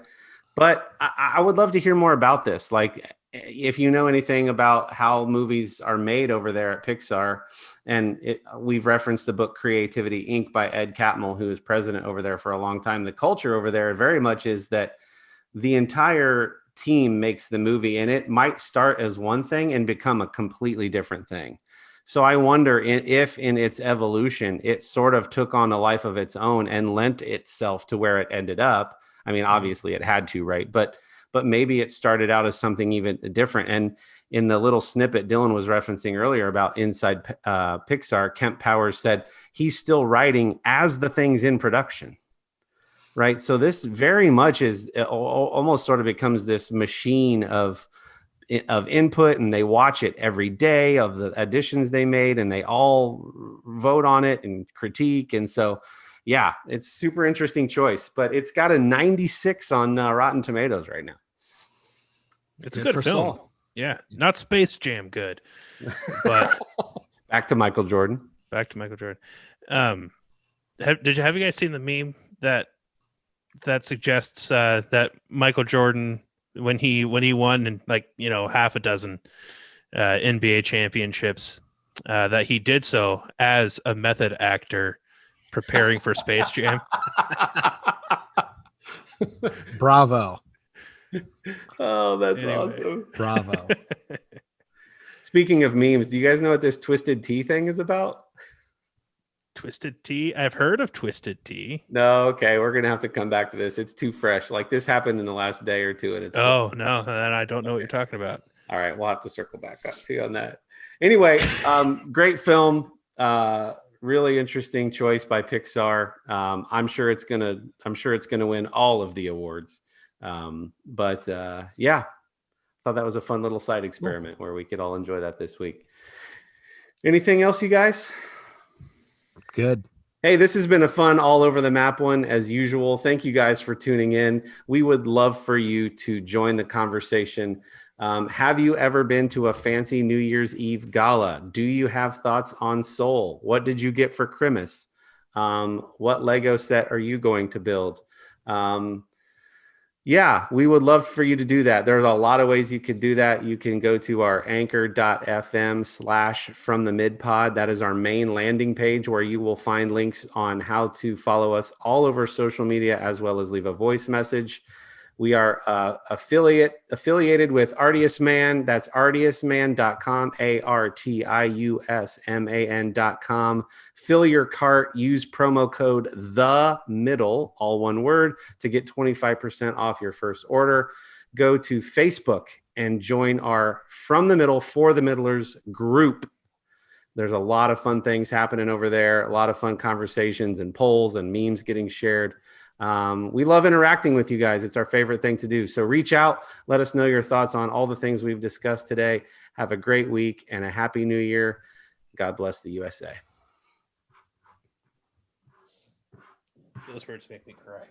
but I would love to hear more about this. Like, if you know anything about how movies are made over there at Pixar, and we've referenced the book Creativity Inc. by Ed Catmull, who was president over there for a long time. The culture over there very much is that the entire team makes the movie, and it might start as one thing and become a completely different thing. So I wonder if in its evolution, it sort of took on a life of its own and lent itself to where it ended up. I mean, obviously it had to, right? But maybe it started out as something even different. And in the little snippet Dylan was referencing earlier about Inside Pixar, Kemp Powers said he's still writing as the thing's in production, right? So this very much is almost sort of becomes this machine of input, and they watch it every day of the additions they made, and they all vote on it and critique. And so, yeah, it's super interesting choice, but it's got a 96 on Rotten Tomatoes right now. It's a good film. Saul. Yeah, not Space Jam good, but back to Michael Jordan. Have you guys seen the meme that suggests that Michael Jordan, when he won in half a dozen NBA championships, that he did so as a method actor preparing for Space Jam? Bravo. Oh, that's awesome. Bravo. Speaking of memes, do you guys know what this Twisted Tea thing is about? Twisted Tea? I've heard of Twisted Tea. No, okay. We're going to have to come back to this. It's too fresh. Like this happened in the last day or two. And it's no, then I don't know what you're talking about. All right. We'll have to circle back up to you on that. Anyway, great film. Really interesting choice by Pixar. I'm sure it's gonna win all of the awards. But yeah, thought that was a fun little side experiment where we could all enjoy that this week. Anything else, you guys? Good. Hey, this has been a fun all over the map one as usual. Thank you guys for tuning in. We would love for you to join the conversation. Have you ever been to a fancy New Year's Eve gala? Do you have thoughts on Soul? What did you get for Christmas? What Lego set are you going to build? Yeah, we would love for you to do that. There's a lot of ways you can do that. You can go to our anchor.fm/fromthemidpod. That is our main landing page where you will find links on how to follow us all over social media, as well as leave a voice message. We are affiliated with Artius Man. That's artiusman.com, ARTIUSMAN.com. Fill your cart, use promo code The Middle, all one word, to get 25% off your first order. Go to Facebook and join our From the Middle for the Middlers group. There's a lot of fun things happening over there, a lot of fun conversations and polls and memes getting shared. We love interacting with you guys. It's our favorite thing to do. So reach out, let us know your thoughts on all the things we've discussed today. Have a great week and a happy new year. God bless the USA. Those words make me cry.